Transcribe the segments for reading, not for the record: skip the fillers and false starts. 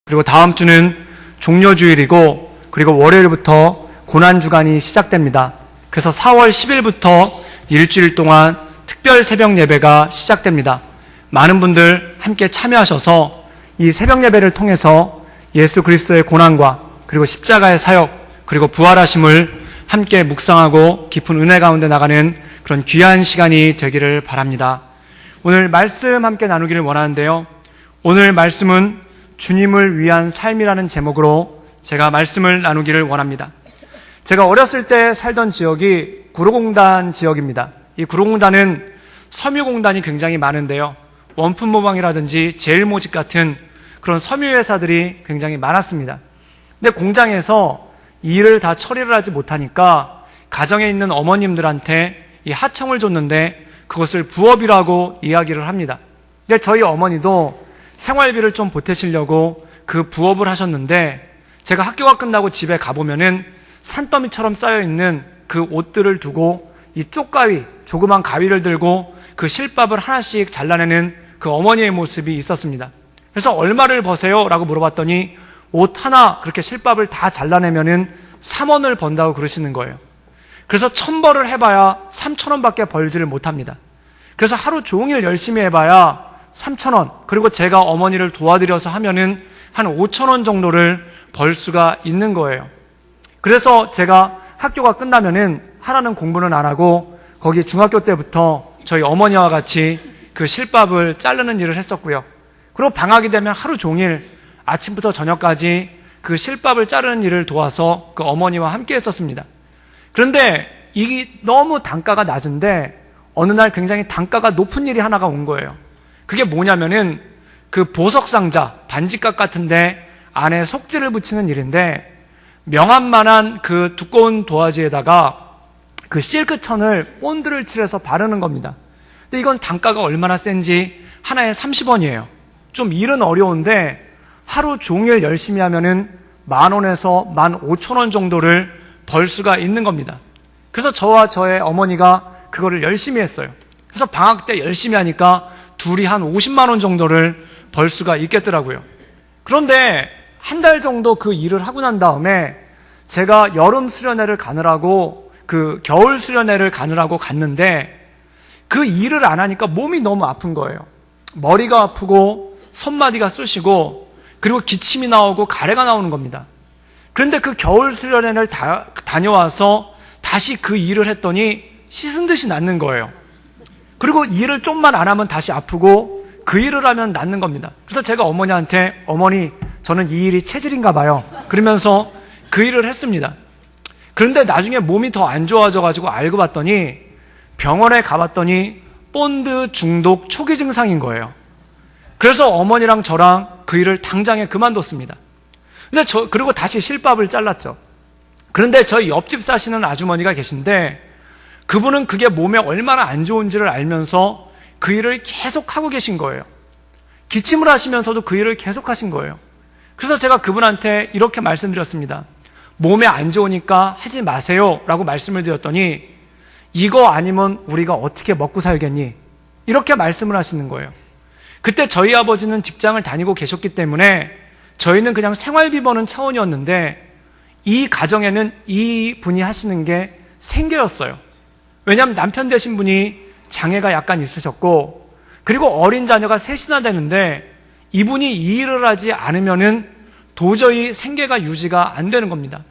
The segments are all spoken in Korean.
그리고 다음 주는 종려주일이고 그리고 월요일부터 고난주간이 시작됩니다. 그래서 4월 10일부터 일주일 동안 특별 새벽 예배가 시작됩니다. 많은 분들 함께 참여하셔서 이 새벽 예배를 통해서 예수 그리스도의 고난과 그리고 십자가의 사역 그리고 부활하심을 함께 묵상하고 깊은 은혜 가운데 나가는 그런 귀한 시간이 되기를 바랍니다. 오늘 말씀 함께 나누기를 원하는데요. 오늘 말씀은 주님을 위한 삶이라는 제목으로 제가 말씀을 나누기를 원합니다. 제가 어렸을 때 살던 지역이 구로공단 지역입니다. 이 구로공단은 섬유공단이 굉장히 많은데요. 원품모방이라든지 제일모직 같은 그런 섬유회사들이 굉장히 많았습니다. 근데 공장에서 이 일을 다 처리를 하지 못하니까 가정에 있는 어머님들한테 이 하청을 줬는데 그것을 부업이라고 이야기를 합니다. 근데 저희 어머니도 생활비를 좀 보태시려고 그 부업을 하셨는데 제가 학교가 끝나고 집에 가보면은 산더미처럼 쌓여있는 그 옷들을 두고 이 쪽가위, 조그만 가위를 들고 그 실밥을 하나씩 잘라내는 그 어머니의 모습이 있었습니다. 그래서 얼마를 버세요? 라고 물어봤더니 옷 하나 그렇게 실밥을 다 잘라내면은 3원을 번다고 그러시는 거예요. 그래서 1000벌을 해봐야 3,000원밖에 벌지를 못합니다. 그래서 하루 종일 열심히 해봐야 3,000원, 그리고 제가 어머니를 도와드려서 하면은 한 5,000원 정도를 벌 수가 있는 거예요. 그래서 제가 학교가 끝나면은 하나는 공부는 안 하고 거기 중학교 때부터 저희 어머니와 같이 그 실밥을 자르는 일을 했었고요. 그리고 방학이 되면 하루 종일 아침부터 저녁까지 그 실밥을 자르는 일을 도와서 그 어머니와 함께 했었습니다. 그런데 이게 너무 단가가 낮은데 어느 날 굉장히 단가가 높은 일이 하나가 온 거예요. 그게 뭐냐면은 그 보석상자, 반지갑 같은데 안에 속지를 붙이는 일인데 명함만한 그 두꺼운 도화지에다가 그 실크천을 본드를 칠해서 바르는 겁니다. 근데 이건 단가가 얼마나 센지 하나에 30원이에요. 좀 일은 어려운데 하루 종일 열심히 하면은 10,000원에서 15,000원 정도를 벌 수가 있는 겁니다. 그래서 저와 저의 어머니가 그거를 열심히 했어요. 그래서 방학 때 열심히 하니까 둘이 한 50만 원 정도를 벌 수가 있겠더라고요. 그런데 한 달 정도 그 일을 하고 난 다음에 제가 여름 수련회를 가느라고 그 겨울 수련회를 가느라고 갔는데 그 일을 안 하니까 몸이 너무 아픈 거예요. 머리가 아프고 손마디가 쑤시고 그리고 기침이 나오고 가래가 나오는 겁니다. 그런데 그 겨울 수련회를 다녀와서 다시 그 일을 했더니 씻은 듯이 낫는 거예요. 그리고 일을 좀만 안 하면 다시 아프고 그 일을 하면 낫는 겁니다. 그래서 제가 어머니한테 어머니 저는 이 일이 체질인가 봐요. 그러면서 그 일을 했습니다. 그런데 나중에 몸이 더 안 좋아져가지고 알고 봤더니 병원에 가봤더니 본드 중독 초기 증상인 거예요. 그래서 어머니랑 저랑 그 일을 당장에 그만뒀습니다. 근데 그리고 다시 실밥을 잘랐죠. 그런데 저희 옆집 사시는 아주머니가 계신데 그분은 그게 몸에 얼마나 안 좋은지를 알면서 그 일을 계속 하고 계신 거예요. 기침을 하시면서도 그 일을 계속 하신 거예요. 그래서 제가 그분한테 이렇게 말씀드렸습니다. 몸에 안 좋으니까 하지 마세요 라고 말씀을 드렸더니 이거 아니면 우리가 어떻게 먹고 살겠니? 이렇게 말씀을 하시는 거예요. 그때 저희 아버지는 직장을 다니고 계셨기 때문에 저희는 그냥 생활비 버는 차원이었는데 이 가정에는 이 분이 하시는 게 생계였어요. 왜냐하면 남편 되신 분이 장애가 약간 있으셨고 그리고 어린 자녀가 셋이나 되는데 이분이 이 일을 하지 않으면은 도저히 생계가 유지가 안 되는 겁니다.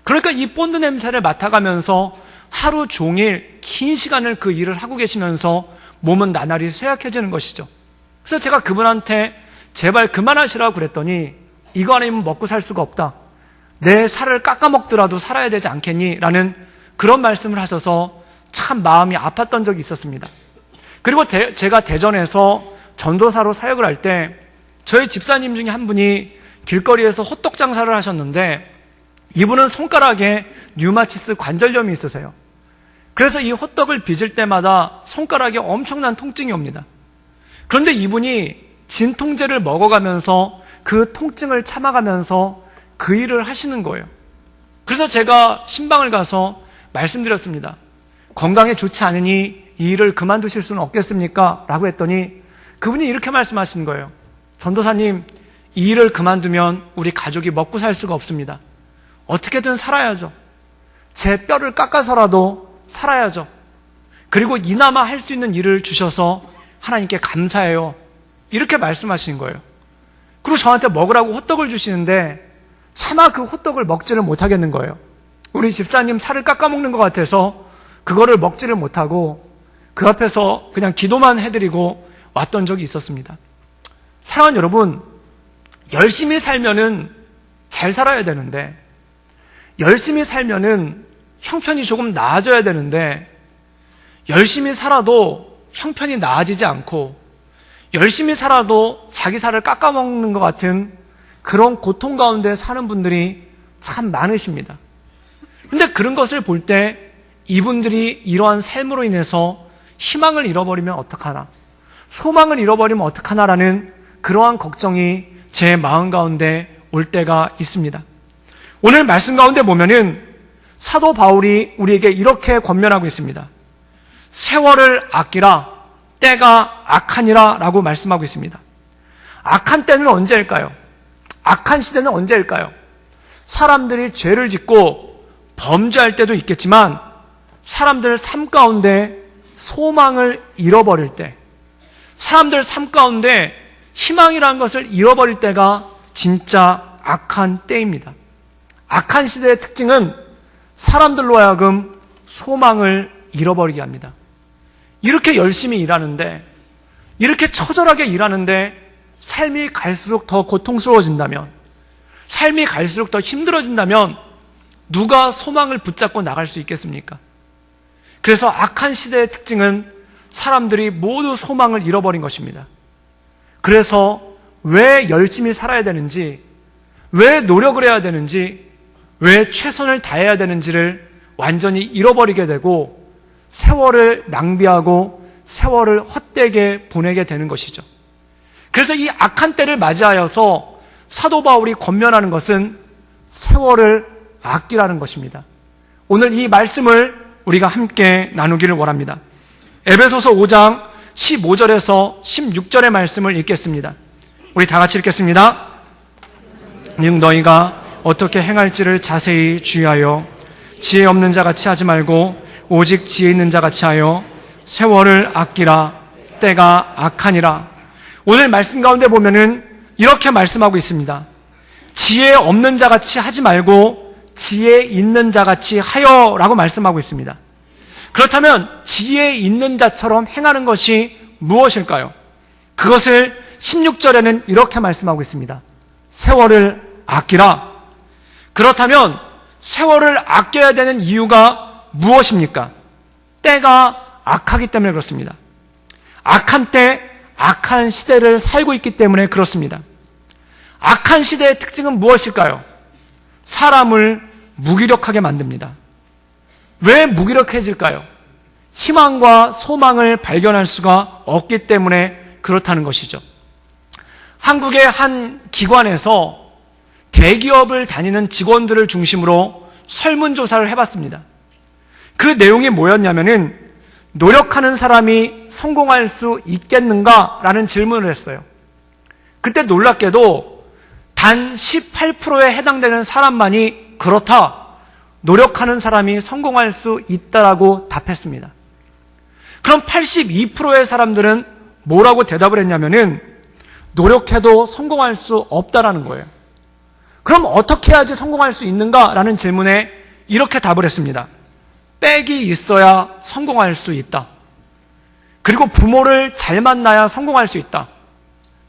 그러니까 이 본드 냄새를 맡아가면서 하루 종일 긴 시간을 그 일을 하고 계시면서 몸은 나날이 쇠약해지는 것이죠. 그래서 제가 그분한테 제발 그만하시라고 그랬더니 이거 아니면 먹고 살 수가 없다. 내 살을 깎아먹더라도 살아야 되지 않겠니? 라는 그런 말씀을 하셔서 참 마음이 아팠던 적이 있었습니다. 그리고 제가 대전에서 전도사로 사역을 할 때 저희 집사님 중에 한 분이 길거리에서 호떡 장사를 하셨는데 이분은 손가락에 류마티스 관절염이 있으세요. 그래서 이 호떡을 빚을 때마다 손가락에 엄청난 통증이 옵니다. 그런데 이분이 진통제를 먹어가면서 그 통증을 참아가면서 그 일을 하시는 거예요. 그래서 제가 신방을 가서 말씀드렸습니다. 건강에 좋지 않으니 이 일을 그만두실 수는 없겠습니까? 라고 했더니 그분이 이렇게 말씀하시는 거예요. 전도사님, 이 일을 그만두면 우리 가족이 먹고 살 수가 없습니다. 어떻게든 살아야죠. 제 뼈를 깎아서라도 살아야죠. 그리고 이나마 할 수 있는 일을 주셔서 하나님께 감사해요. 이렇게 말씀하시는 거예요. 그리고 저한테 먹으라고 호떡을 주시는데 차마 그 호떡을 먹지를 못하겠는 거예요. 우리 집사님 살을 깎아먹는 것 같아서 그거를 먹지를 못하고 그 앞에서 그냥 기도만 해드리고 왔던 적이 있었습니다. 사랑하는 여러분, 열심히 살면은 잘 살아야 되는데, 열심히 살면은 형편이 조금 나아져야 되는데, 열심히 살아도 형편이 나아지지 않고, 열심히 살아도 자기 살을 깎아먹는 것 같은 그런 고통 가운데 사는 분들이 참 많으십니다. 근데 그런 것을 볼 때 이분들이 이러한 삶으로 인해서 희망을 잃어버리면 어떡하나, 소망을 잃어버리면 어떡하나라는 그러한 걱정이 제 마음 가운데 올 때가 있습니다. 오늘 말씀 가운데 보면은 사도 바울이 우리에게 이렇게 권면하고 있습니다. 세월을 아끼라, 때가 악하니라 라고 말씀하고 있습니다. 악한 때는 언제일까요? 악한 시대는 언제일까요? 사람들이 죄를 짓고 범죄할 때도 있겠지만 사람들 삶 가운데 소망을 잃어버릴 때, 사람들 삶 가운데 희망이라는 것을 잃어버릴 때가 진짜 악한 때입니다. 악한 시대의 특징은 사람들로 하여금 소망을 잃어버리게 합니다. 이렇게 열심히 일하는데, 이렇게 처절하게 일하는데 삶이 갈수록 더 고통스러워진다면, 삶이 갈수록 더 힘들어진다면 누가 소망을 붙잡고 나갈 수 있겠습니까? 그래서 악한 시대의 특징은 사람들이 모두 소망을 잃어버린 것입니다. 그래서 왜 열심히 살아야 되는지, 왜 노력을 해야 되는지, 왜 최선을 다해야 되는지를 완전히 잃어버리게 되고 세월을 낭비하고 세월을 헛되게 보내게 되는 것이죠. 그래서 이 악한 때를 맞이하여서 사도 바울이 권면하는 것은 세월을 아끼라는 것입니다. 오늘 이 말씀을 우리가 함께 나누기를 원합니다. 에베소서 5장 15절에서 16절의 말씀을 읽겠습니다. 우리 다 같이 읽겠습니다. 능 너희가 어떻게 행할지를 자세히 주의하여 지혜 없는 자같이 하지 말고 오직 지혜 있는 자같이 하여 세월을 아끼라, 때가 악하니라. 오늘 말씀 가운데 보면은 이렇게 말씀하고 있습니다. 지혜 없는 자같이 하지 말고 지혜 있는 자같이 하여라고 말씀하고 있습니다. 그렇다면 지혜 있는 자처럼 행하는 것이 무엇일까요? 그것을 16절에는 이렇게 말씀하고 있습니다. 세월을 아끼라. 그렇다면 세월을 아껴야 되는 이유가 무엇입니까? 때가 악하기 때문에 그렇습니다. 악한 때, 악한 시대를 살고 있기 때문에 그렇습니다. 악한 시대의 특징은 무엇일까요? 사람을 무기력하게 만듭니다. 왜 무기력해질까요? 희망과 소망을 발견할 수가 없기 때문에 그렇다는 것이죠. 한국의 한 기관에서 대기업을 다니는 직원들을 중심으로 설문조사를 해봤습니다. 그 내용이 뭐였냐면은 노력하는 사람이 성공할 수 있겠는가라는 질문을 했어요. 그때 놀랍게도 단 18%에 해당되는 사람만이 그렇다, 노력하는 사람이 성공할 수 있다라고 답했습니다. 그럼 82%의 사람들은 뭐라고 대답을 했냐면은 노력해도 성공할 수 없다라는 거예요. 그럼 어떻게 해야지 성공할 수 있는가라는 질문에 이렇게 답을 했습니다. 빽이 있어야 성공할 수 있다. 그리고 부모를 잘 만나야 성공할 수 있다.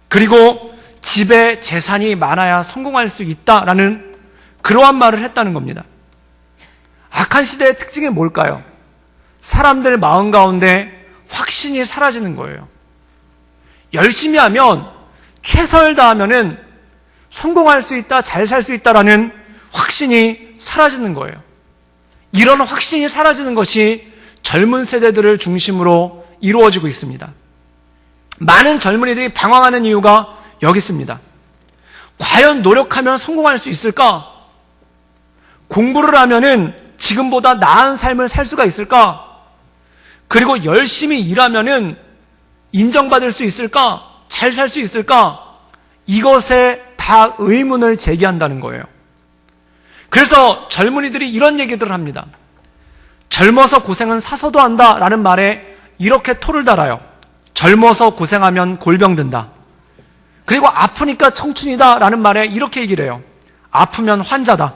그리고 집에 재산이 많아야 성공할 수 있다라는 그러한 말을 했다는 겁니다. 악한 시대의 특징이 뭘까요? 사람들 마음 가운데 확신이 사라지는 거예요. 열심히 하면, 최선을 다하면은 성공할 수 있다, 잘 살 수 있다라는 확신이 사라지는 거예요. 이런 확신이 사라지는 것이 젊은 세대들을 중심으로 이루어지고 있습니다. 많은 젊은이들이 방황하는 이유가 여기 있습니다. 과연 노력하면 성공할 수 있을까? 공부를 하면은 지금보다 나은 삶을 살 수가 있을까? 그리고 열심히 일하면은 인정받을 수 있을까? 잘 살 수 있을까? 이것에 다 의문을 제기한다는 거예요. 그래서 젊은이들이 이런 얘기들을 합니다. 젊어서 고생은 사서도 한다라는 말에 이렇게 토를 달아요. 젊어서 고생하면 골병 든다. 그리고 아프니까 청춘이다라는 말에 이렇게 얘기를 해요. 아프면 환자다.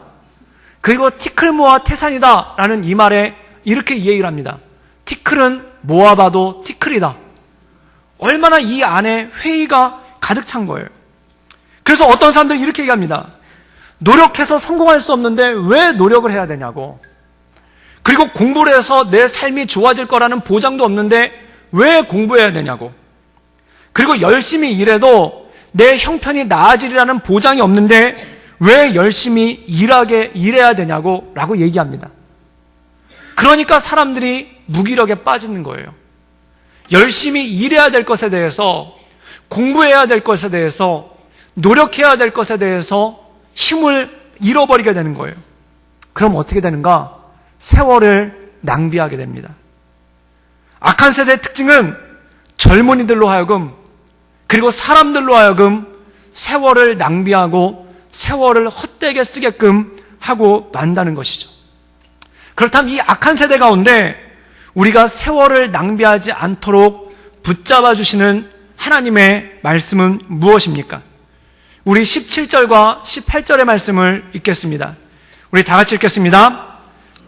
그리고 티클 모아 태산이다라는 이 말에 이렇게 얘기를 합니다. 티클은 모아봐도 티클이다. 얼마나 이 안에 회의가 가득 찬 거예요. 그래서 어떤 사람들은 이렇게 얘기합니다. 노력해서 성공할 수 없는데 왜 노력을 해야 되냐고. 그리고 공부를 해서 내 삶이 좋아질 거라는 보장도 없는데 왜 공부해야 되냐고. 그리고 열심히 일해도 내 형편이 나아지리라는 보장이 없는데 왜 열심히 일해야 되냐고 라고 얘기합니다. 그러니까 사람들이 무기력에 빠지는 거예요. 열심히 일해야 될 것에 대해서, 공부해야 될 것에 대해서, 노력해야 될 것에 대해서 힘을 잃어버리게 되는 거예요. 그럼 어떻게 되는가? 세월을 낭비하게 됩니다. 악한 세대의 특징은 젊은이들로 하여금, 그리고 사람들로 하여금 세월을 낭비하고 세월을 헛되게 쓰게끔 하고 만다는 것이죠. 그렇다면 이 악한 세대 가운데 우리가 세월을 낭비하지 않도록 붙잡아 주시는 하나님의 말씀은 무엇입니까? 우리 17절과 18절의 말씀을 읽겠습니다. 우리 다 같이 읽겠습니다.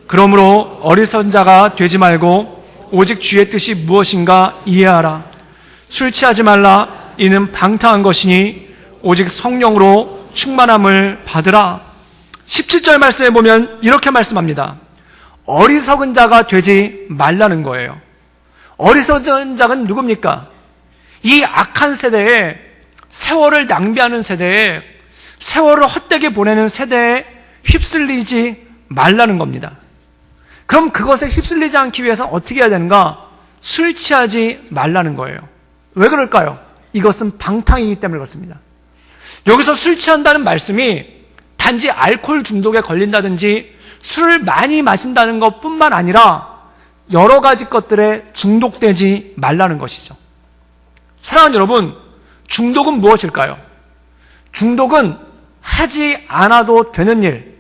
그러므로 어리석은 자가 되지 말고 오직 주의 뜻이 무엇인가 이해하라. 술 취하지 말라. 이는 방탕한 것이니 오직 성령으로 충만함을 받으라. 17절 말씀에 보면 이렇게 말씀합니다. 어리석은 자가 되지 말라는 거예요. 어리석은 자가 누굽니까? 이 악한 세대에, 세월을 낭비하는 세대에, 세월을 헛되게 보내는 세대에 휩쓸리지 말라는 겁니다. 그럼 그것에 휩쓸리지 않기 위해서 어떻게 해야 되는가? 술 취하지 말라는 거예요. 왜 그럴까요? 이것은 방탕이기 때문에 그렇습니다. 여기서 술 취한다는 말씀이 단지 알코올 중독에 걸린다든지 술을 많이 마신다는 것뿐만 아니라 여러 가지 것들에 중독되지 말라는 것이죠. 사랑하는 여러분, 중독은 무엇일까요? 중독은 하지 않아도 되는 일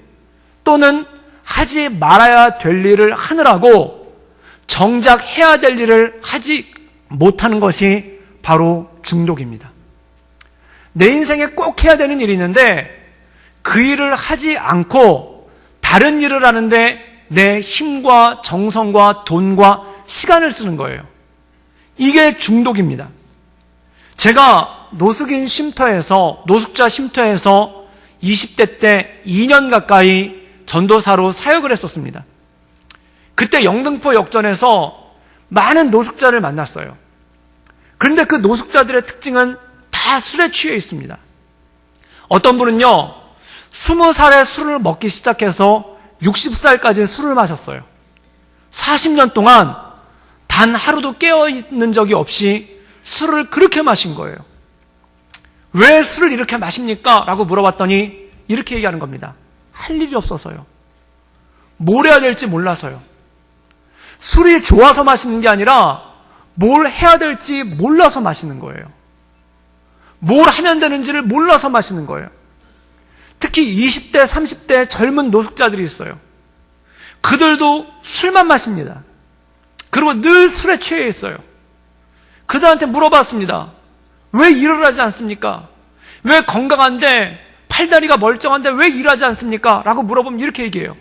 또는 하지 말아야 될 일을 하느라고 정작 해야 될 일을 하지 못하는 것이 바로 중독입니다. 내 인생에 꼭 해야 되는 일이 있는데 그 일을 하지 않고 다른 일을 하는데 내 힘과 정성과 돈과 시간을 쓰는 거예요. 이게 중독입니다. 제가 노숙자 쉼터에서 20대 때 2년 가까이 전도사로 사역을 했었습니다. 그때 영등포 역전에서 많은 노숙자를 만났어요. 그런데 그 노숙자들의 특징은 다 술에 취해 있습니다. 어떤 분은요, 20살에 술을 먹기 시작해서 60살까지 술을 마셨어요. 40년 동안 단 하루도 깨어있는 적이 없이 술을 그렇게 마신 거예요. 왜 술을 이렇게 마십니까? 라고 물어봤더니 이렇게 얘기하는 겁니다. 할 일이 없어서요. 뭘 해야 될지 몰라서요. 술이 좋아서 마시는 게 아니라 뭘 해야 될지 몰라서 마시는 거예요. 뭘 하면 되는지를 몰라서 마시는 거예요. 특히 20대, 30대 젊은 노숙자들이 있어요. 그들도 술만 마십니다. 그리고 늘 술에 취해 있어요. 그들한테 물어봤습니다. 왜 일을 하지 않습니까? 왜 건강한데, 팔다리가 멀쩡한데 왜 일하지 않습니까? 라고 물어보면 이렇게 얘기해요.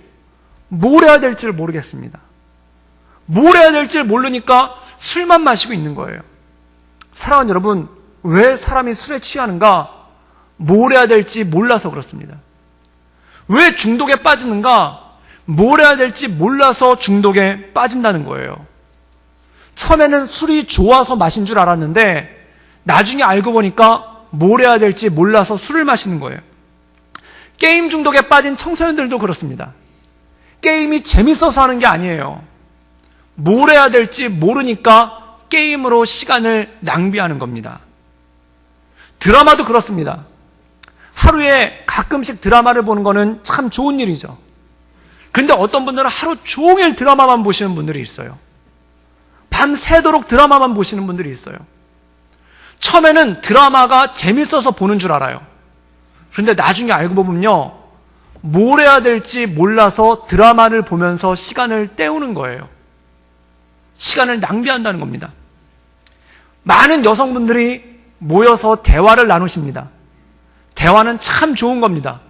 뭘 해야 될지를 모르겠습니다. 뭘 해야 될지를 모르니까 술만 마시고 있는 거예요. 사랑하는 여러분, 왜 사람이 술에 취하는가? 뭘 해야 될지 몰라서 그렇습니다. 왜 중독에 빠지는가? 뭘 해야 될지 몰라서 중독에 빠진다는 거예요. 처음에는 술이 좋아서 마신 줄 알았는데 나중에 알고 보니까 뭘 해야 될지 몰라서 술을 마시는 거예요. 게임 중독에 빠진 청소년들도 그렇습니다. 게임이 재밌어서 하는 게 아니에요. 뭘 해야 될지 모르니까 게임으로 시간을 낭비하는 겁니다. 드라마도 그렇습니다. 하루에 가끔씩 드라마를 보는 거는 참 좋은 일이죠. 그런데 어떤 분들은 하루 종일 드라마만 보시는 분들이 있어요. 밤새도록 드라마만 보시는 분들이 있어요. 처음에는 드라마가 재밌어서 보는 줄 알아요. 그런데 나중에 알고 보면요, 뭘 해야 될지 몰라서 드라마를 보면서 시간을 때우는 거예요. 시간을 낭비한다는 겁니다. 많은 여성분들이 모여서 대화를 나누십니다. 대화는 참 좋은 겁니다.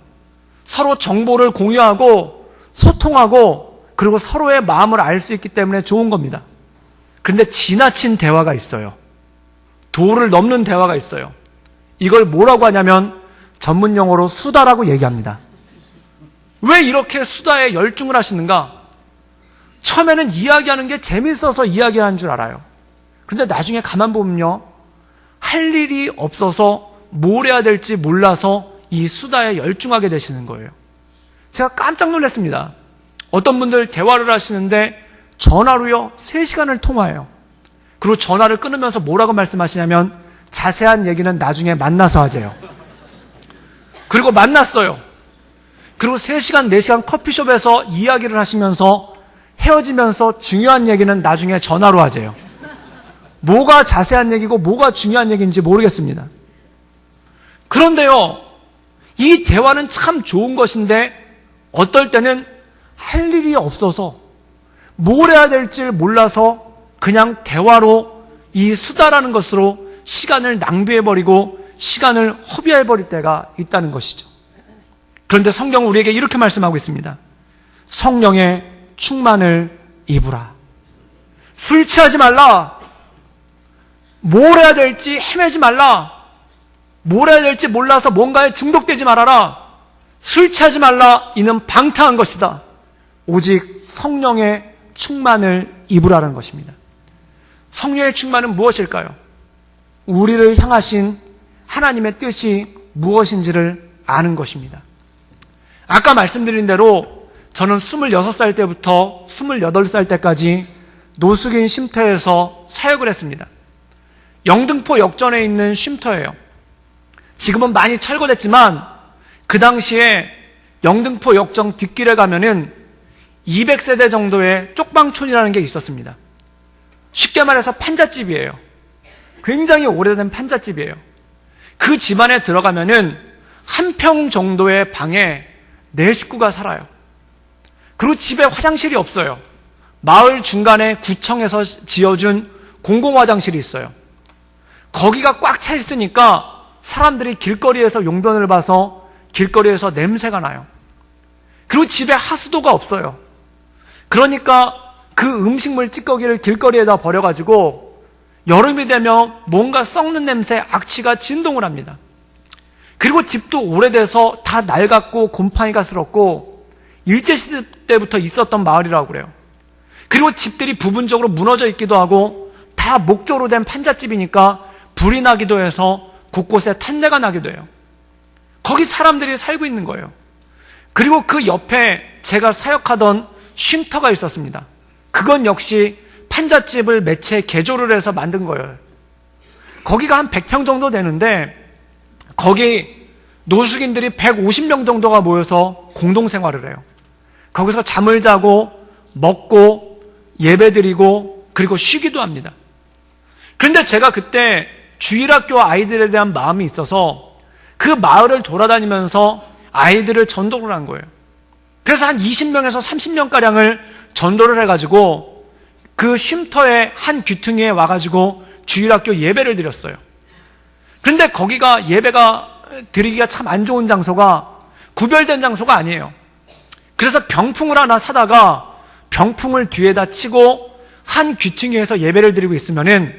서로 정보를 공유하고 소통하고 그리고 서로의 마음을 알 수 있기 때문에 좋은 겁니다. 그런데 지나친 대화가 있어요. 도를 넘는 대화가 있어요. 이걸 뭐라고 하냐면 전문 용어로 수다라고 얘기합니다. 왜 이렇게 수다에 열중을 하시는가? 처음에는 이야기하는 게 재밌어서 이야기하는 줄 알아요. 그런데 나중에 가만 보면요, 할 일이 없어서 뭘 해야 될지 몰라서 이 수다에 열중하게 되시는 거예요. 제가 깜짝 놀랐습니다. 어떤 분들 대화를 하시는데 전화로요 3시간을 통화해요. 그리고 전화를 끊으면서 뭐라고 말씀하시냐면 자세한 얘기는 나중에 만나서 하재요. 그리고 만났어요. 그리고 3시간, 4시간 커피숍에서 이야기를 하시면서 헤어지면서 중요한 얘기는 나중에 전화로 하재요. 뭐가 자세한 얘기고 뭐가 중요한 얘기인지 모르겠습니다. 그런데요, 이 대화는 참 좋은 것인데 어떨 때는 할 일이 없어서 뭘 해야 될지 몰라서 그냥 대화로 이 수다라는 것으로 시간을 낭비해버리고 시간을 허비해버릴 때가 있다는 것이죠. 그런데 성경은 우리에게 이렇게 말씀하고 있습니다. 성령의 충만을 입으라. 술 취하지 말라. 뭘 해야 될지 헤매지 말라. 뭘 해야 될지 몰라서 뭔가에 중독되지 말아라. 술 취하지 말라. 이는 방탕한 것이다. 오직 성령의 충만을 입으라는 것입니다. 성령의 충만은 무엇일까요? 우리를 향하신 하나님의 뜻이 무엇인지를 아는 것입니다. 아까 말씀드린 대로 저는 26살 때부터 28살 때까지 노숙인 쉼터에서 사역을 했습니다. 영등포 역전에 있는 쉼터예요. 지금은 많이 철거됐지만 그 당시에 영등포 역전 뒷길에 가면은 200세대 정도의 쪽방촌이라는 게 있었습니다. 쉽게 말해서 판잣집이에요. 굉장히 오래된 판잣집이에요. 그 집안에 들어가면은 한 평 정도의 방에 4식구가 살아요. 그리고 집에 화장실이 없어요. 마을 중간에 구청에서 지어준 공공화장실이 있어요. 거기가 꽉 차 있으니까 사람들이 길거리에서 용변을 봐서 길거리에서 냄새가 나요. 그리고 집에 하수도가 없어요. 그러니까 그 음식물 찌꺼기를 길거리에다 버려가지고 여름이 되면 뭔가 썩는 냄새, 악취가 진동을 합니다. 그리고 집도 오래돼서 다 낡았고 곰팡이가 슬었고 일제시대 때부터 있었던 마을이라고 그래요. 그리고 집들이 부분적으로 무너져 있기도 하고 다 목조로 된 판잣집이니까 불이 나기도 해서 곳곳에 탄내가 나기도 해요. 거기 사람들이 살고 있는 거예요. 그리고 그 옆에 제가 사역하던 쉼터가 있었습니다. 그건 역시 판잣집을 매체 개조를 해서 만든 거예요. 거기가 한 100평 정도 되는데 거기 노숙인들이 150명 정도가 모여서 공동생활을 해요. 거기서 잠을 자고 먹고 예배드리고 그리고 쉬기도 합니다. 그런데 제가 그때 주일학교 아이들에 대한 마음이 있어서 그 마을을 돌아다니면서 아이들을 전도를 한 거예요. 그래서 한 20명에서 30명가량을 전도를 해가지고 그 쉼터의 한 귀퉁이에 와가지고 주일학교 예배를 드렸어요. 그런데 거기가 예배가 드리기가 참 안 좋은 장소가 구별된 장소가 아니에요. 그래서 병풍을 하나 사다가 병풍을 뒤에다 치고 한 귀퉁이에서 예배를 드리고 있으면은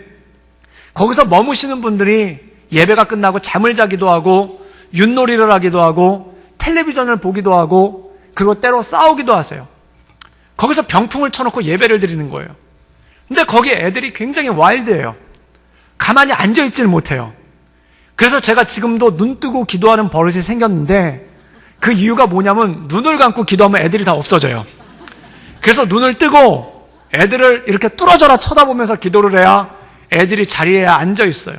거기서 머무시는 분들이 예배가 끝나고 잠을 자기도 하고 윷놀이를 하기도 하고 텔레비전을 보기도 하고 그리고 때로 싸우기도 하세요. 거기서 병풍을 쳐놓고 예배를 드리는 거예요. 근데 거기 애들이 굉장히 와일드해요. 가만히 앉아있지는 못해요. 그래서 제가 지금도 눈 뜨고 기도하는 버릇이 생겼는데 그 이유가 뭐냐면 눈을 감고 기도하면 애들이 다 없어져요. 그래서 눈을 뜨고 애들을 이렇게 뚫어져라 쳐다보면서 기도를 해야 애들이 자리에 앉아 있어요.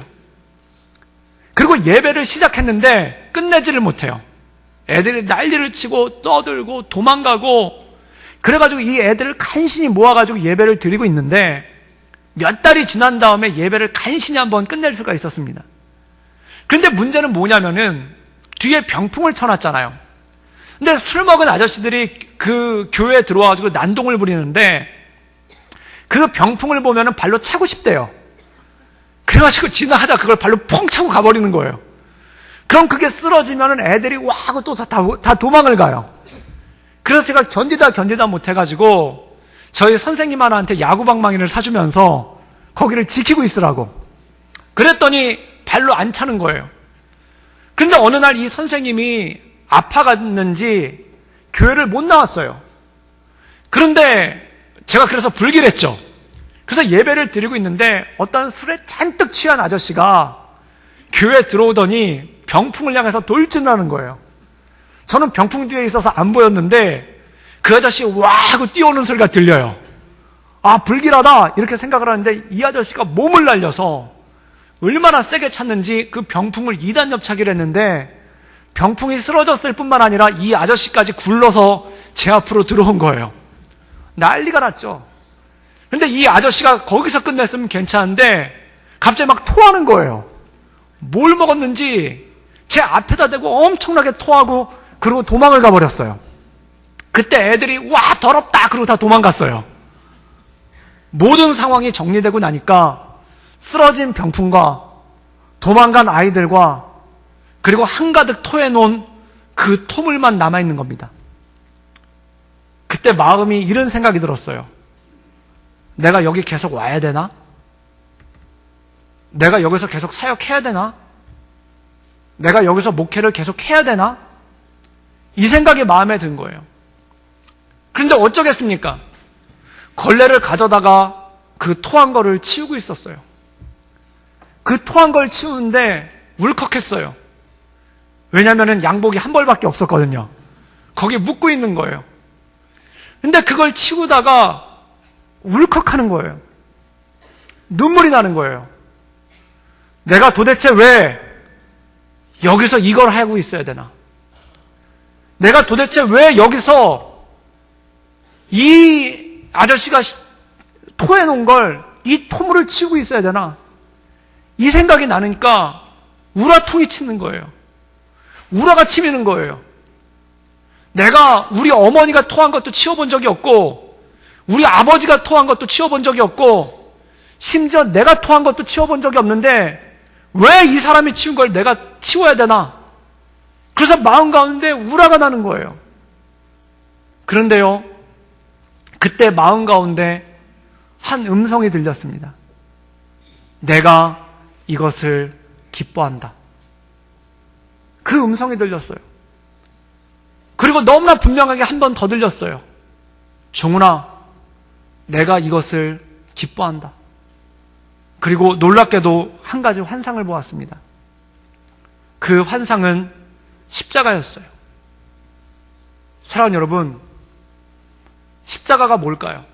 그리고 예배를 시작했는데 끝내지를 못해요. 애들이 난리를 치고 떠들고 도망가고 그래가지고 이 애들을 간신히 모아가지고 예배를 드리고 있는데 몇 달이 지난 다음에 예배를 간신히 한번 끝낼 수가 있었습니다. 그런데 문제는 뭐냐면은 뒤에 병풍을 쳐놨잖아요. 근데 술 먹은 아저씨들이 그 교회에 들어와가지고 난동을 부리는데 그 병풍을 보면은 발로 차고 싶대요. 그래가지고 지나가다 그걸 발로 펑 차고 가버리는 거예요. 그럼 그게 쓰러지면은 애들이 와 하고 또 다 도망을 가요. 그래서 제가 견디다 못해가지고 저희 선생님 하나한테 야구방망이를 사주면서 거기를 지키고 있으라고. 그랬더니 발로 안 차는 거예요. 그런데 어느 날 이 선생님이 아파갔는지 교회를 못 나왔어요. 그런데 제가 그래서 불길했죠. 그래서 예배를 드리고 있는데 어떤 술에 잔뜩 취한 아저씨가 교회에 들어오더니 병풍을 향해서 돌진하는 거예요. 저는 병풍 뒤에 있어서 안 보였는데 그 아저씨 와 하고 뛰어오는 소리가 들려요. 아, 불길하다 이렇게 생각을 하는데 이 아저씨가 몸을 날려서 얼마나 세게 찼는지 그 병풍을 2단 옆차기를 했는데 병풍이 쓰러졌을 뿐만 아니라 이 아저씨까지 굴러서 제 앞으로 들어온 거예요. 난리가 났죠. 근데 이 아저씨가 거기서 끝냈으면 괜찮은데 갑자기 막 토하는 거예요. 뭘 먹었는지 제 앞에다 대고 엄청나게 토하고 그리고 도망을 가버렸어요. 그때 애들이 와 더럽다 그러고 다 도망갔어요. 모든 상황이 정리되고 나니까 쓰러진 병풍과 도망간 아이들과 그리고 한가득 토해놓은 그 토물만 남아있는 겁니다. 그때 마음이 이런 생각이 들었어요. 내가 여기 계속 와야 되나? 내가 여기서 계속 사역해야 되나? 내가 여기서 목회를 계속 해야 되나? 이 생각이 마음에 든 거예요. 그런데 어쩌겠습니까? 걸레를 가져다가 그 토한 거를 치우고 있었어요. 그 토한 걸 치우는데 울컥했어요. 왜냐하면 양복이 한 벌밖에 없었거든요. 거기에 묻고 있는 거예요. 근데 그걸 치우다가 울컥하는 거예요. 눈물이 나는 거예요. 내가 도대체 왜 여기서 이걸 하고 있어야 되나? 내가 도대체 왜 여기서 이 아저씨가 토해놓은 걸, 이 토물을 치우고 있어야 되나? 이 생각이 나니까 우라통이 치는 거예요. 우라가 치미는 거예요. 내가 우리 어머니가 토한 것도 치워본 적이 없고, 우리 아버지가 토한 것도 치워본 적이 없고, 심지어 내가 토한 것도 치워본 적이 없는데 왜 이 사람이 치운 걸 내가 치워야 되나? 그래서 마음 가운데 우라가 나는 거예요. 그런데요, 그때 마음 가운데 한 음성이 들렸습니다. 내가 이것을 기뻐한다. 그 음성이 들렸어요. 그리고 너무나 분명하게 한 번 더 들렸어요. 종훈아, 내가 이것을 기뻐한다. 그리고 놀랍게도 한 가지 환상을 보았습니다. 그 환상은 십자가였어요. 사랑하는 여러분, 십자가가 뭘까요?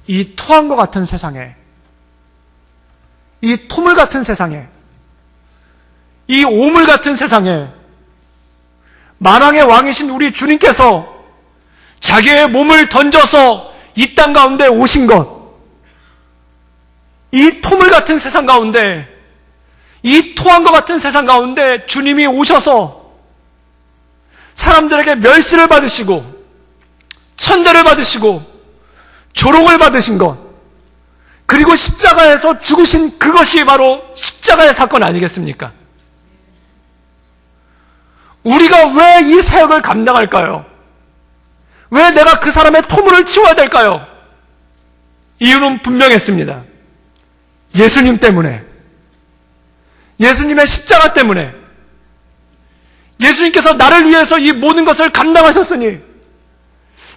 이 토한 것 같은 세상에, 이 토물 같은 세상에, 이 오물 같은 세상에 만왕의 왕이신 우리 주님께서 자기의 몸을 던져서 이 땅 가운데 오신 것, 이 토물 같은 세상 가운데, 이 토한 것 같은 세상 가운데 주님이 오셔서 사람들에게 멸시를 받으시고 천대를 받으시고 조롱을 받으신 것, 그리고 십자가에서 죽으신 그것이 바로 십자가의 사건 아니겠습니까? 우리가 왜 이 사역을 감당할까요? 왜 내가 그 사람의 토물을 치워야 될까요? 이유는 분명했습니다. 예수님 때문에, 예수님의 십자가 때문에, 예수님께서 나를 위해서 이 모든 것을 감당하셨으니,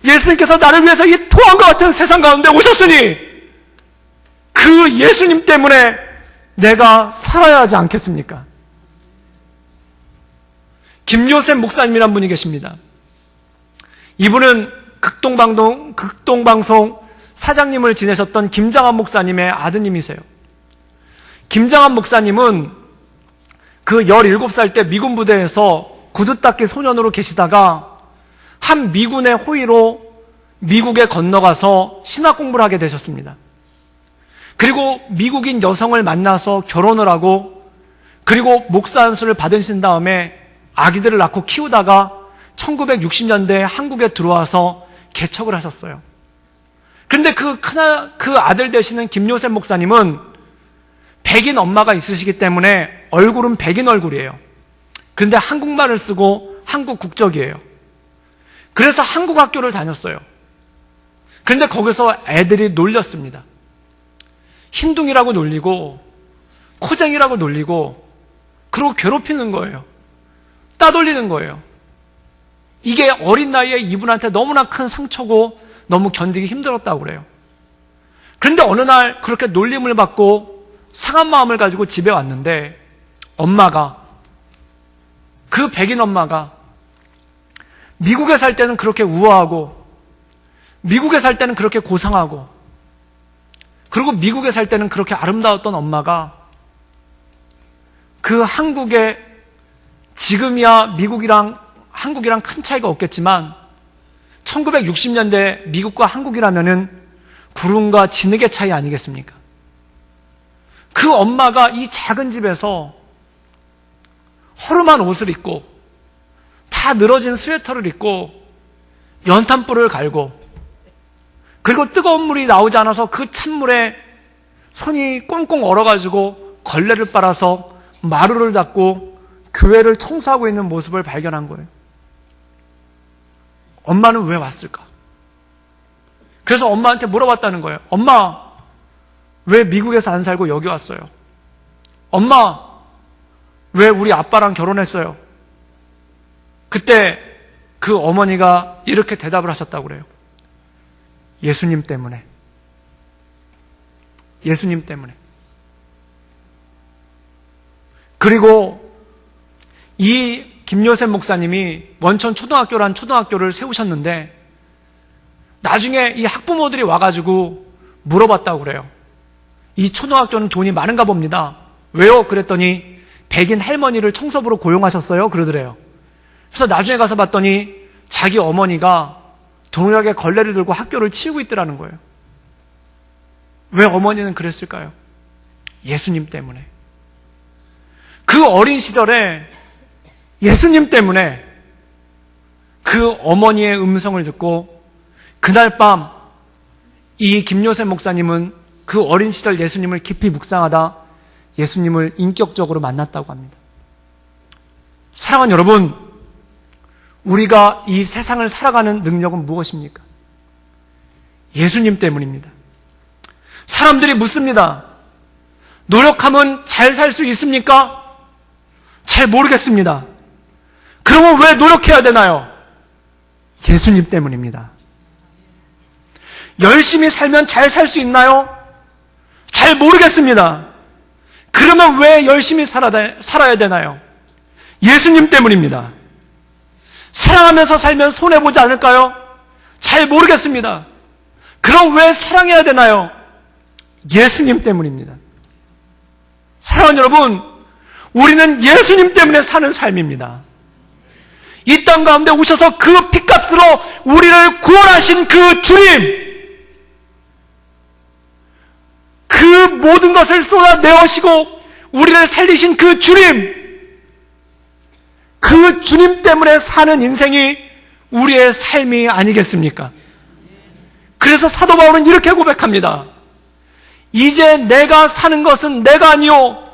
예수님께서 나를 위해서 이 토한 것 같은 세상 가운데 오셨으니, 그 예수님 때문에 내가 살아야 하지 않겠습니까? 김요셉 목사님이란 분이 계십니다. 이분은 극동방송 사장님을 지내셨던 김장한 목사님의 아드님이세요. 김장한 목사님은 그 17살 때 미군 부대에서 구두 닦기 소년으로 계시다가 한 미군의 호위로 미국에 건너가서 신학 공부를 하게 되셨습니다. 그리고 미국인 여성을 만나서 결혼을 하고 그리고 목사 안수를 받으신 다음에 아기들을 낳고 키우다가 1960년대에 한국에 들어와서 개척을 하셨어요. 그런데 그 아들 되시는 김요셉 목사님은 백인 엄마가 있으시기 때문에 얼굴은 백인 얼굴이에요. 그런데 한국말을 쓰고 한국 국적이에요. 그래서 한국 학교를 다녔어요. 그런데 거기서 애들이 놀렸습니다. 흰둥이라고 놀리고 코쟁이라고 놀리고 그리고 괴롭히는 거예요. 따돌리는 거예요. 이게 어린 나이에 이분한테 너무나 큰 상처고 너무 견디기 힘들었다고 그래요. 그런데 어느 날 그렇게 놀림을 받고 상한 마음을 가지고 집에 왔는데 그 백인 엄마가 미국에 살 때는 그렇게 우아하고 미국에 살 때는 그렇게 고상하고 그리고 미국에 살 때는 그렇게 아름다웠던 엄마가 그 한국에 지금이야 미국이랑 한국이랑 큰 차이가 없겠지만 1960년대 미국과 한국이라면은 구름과 진흙의 차이 아니겠습니까? 그 엄마가 이 작은 집에서 허름한 옷을 입고 다 늘어진 스웨터를 입고 연탄불을 갈고 그리고 뜨거운 물이 나오지 않아서 그 찬물에 손이 꽁꽁 얼어가지고 걸레를 빨아서 마루를 닦고 교회를 청소하고 있는 모습을 발견한 거예요. 엄마는 왜 왔을까? 그래서 엄마한테 물어봤다는 거예요. 엄마, 왜 미국에서 안 살고 여기 왔어요? 엄마, 왜 우리 아빠랑 결혼했어요? 그때 그 어머니가 이렇게 대답을 하셨다고 그래요. 예수님 때문에. 예수님 때문에. 그리고 이 김요셉 목사님이 원천 초등학교라는 초등학교를 세우셨는데 나중에 이 학부모들이 와가지고 물어봤다고 그래요. 이 초등학교는 돈이 많은가 봅니다. 왜요? 그랬더니 백인 할머니를 청소부로 고용하셨어요? 그러더래요. 그래서 나중에 가서 봤더니 자기 어머니가 동일하게 걸레를 들고 학교를 치우고 있더라는 거예요. 왜 어머니는 그랬을까요? 예수님 때문에. 그 어린 시절에 예수님 때문에 그 어머니의 음성을 듣고 그날 밤 이 김요셉 목사님은 그 어린 시절 예수님을 깊이 묵상하다 예수님을 인격적으로 만났다고 합니다. 사랑하는 여러분, 우리가 이 세상을 살아가는 능력은 무엇입니까? 예수님 때문입니다. 사람들이 묻습니다. 노력하면 잘 살 수 있습니까? 잘 모르겠습니다. 그러면 왜 노력해야 되나요? 예수님 때문입니다. 열심히 살면 잘 살 수 있나요? 잘 모르겠습니다. 그러면 왜 열심히 살아야 되나요? 예수님 때문입니다. 사랑하면서 살면 손해보지 않을까요? 잘 모르겠습니다. 그럼 왜 사랑해야 되나요? 예수님 때문입니다. 사랑하는 여러분, 우리는 예수님 때문에 사는 삶입니다. 이 땅 가운데 오셔서 그 핏값으로 우리를 구원하신 그 주님, 그 모든 것을 쏟아내어시고 우리를 살리신 그 주님, 그 주님 때문에 사는 인생이 우리의 삶이 아니겠습니까? 그래서 사도 바울은 이렇게 고백합니다. 이제 내가 사는 것은 내가 아니요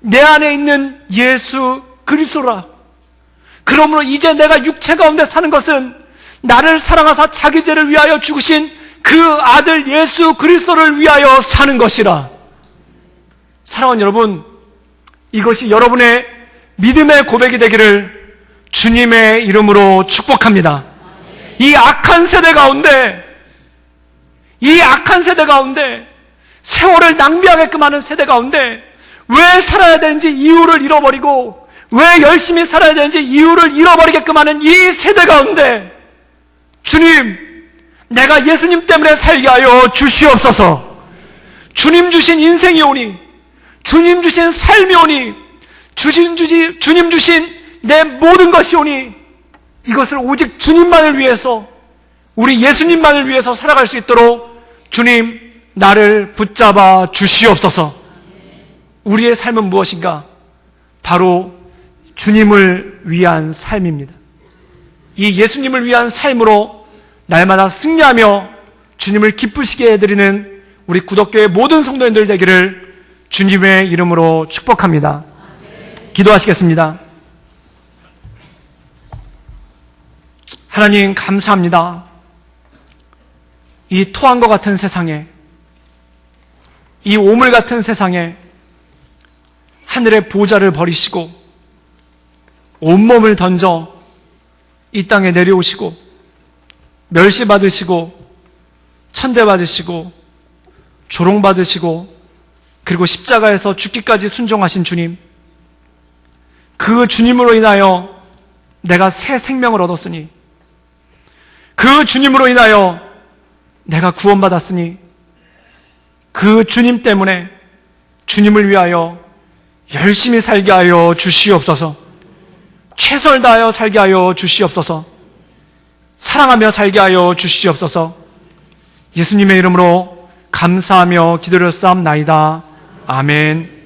내 안에 있는 예수 그리스도라. 그러므로 이제 내가 육체 가운데 사는 것은 나를 사랑하사 자기 죄를 위하여 죽으신 그 아들 예수 그리스도를 위하여 사는 것이라. 사랑하는 여러분, 이것이 여러분의 믿음의 고백이 되기를 주님의 이름으로 축복합니다. 이 악한 세대 가운데 세월을 낭비하게끔 하는 세대 가운데 왜 살아야 되는지 이유를 잃어버리고 왜 열심히 살아야 되는지 이유를 잃어버리게끔 하는 이 세대 가운데 주님, 내가 예수님 때문에 살게 하여 주시옵소서. 주님 주신 인생이 오니, 주님 주신 삶이 오니, 주님 주신 내 모든 것이 오니 이것을 오직 주님만을 위해서, 우리 예수님만을 위해서 살아갈 수 있도록 주님 나를 붙잡아 주시옵소서. 우리의 삶은 무엇인가? 바로 주님을 위한 삶입니다. 이 예수님을 위한 삶으로 날마다 승리하며 주님을 기쁘시게 해드리는 우리 구덕교회 모든 성도님들 되기를 주님의 이름으로 축복합니다. 기도하시겠습니다. 하나님 감사합니다. 이 토한과 같은 세상에, 이 오물 같은 세상에 하늘의 보좌를 버리시고 온몸을 던져 이 땅에 내려오시고 멸시받으시고 천대받으시고 조롱받으시고 그리고 십자가에서 죽기까지 순종하신 주님, 그 주님으로 인하여 내가 새 생명을 얻었으니, 그 주님으로 인하여 내가 구원받았으니, 그 주님 때문에 주님을 위하여 열심히 살게 하여 주시옵소서. 최선을 다하여 살게 하여 주시옵소서. 사랑하며 살게 하여 주시옵소서. 예수님의 이름으로 감사하며 기도를 쌓옵나이다. 아멘.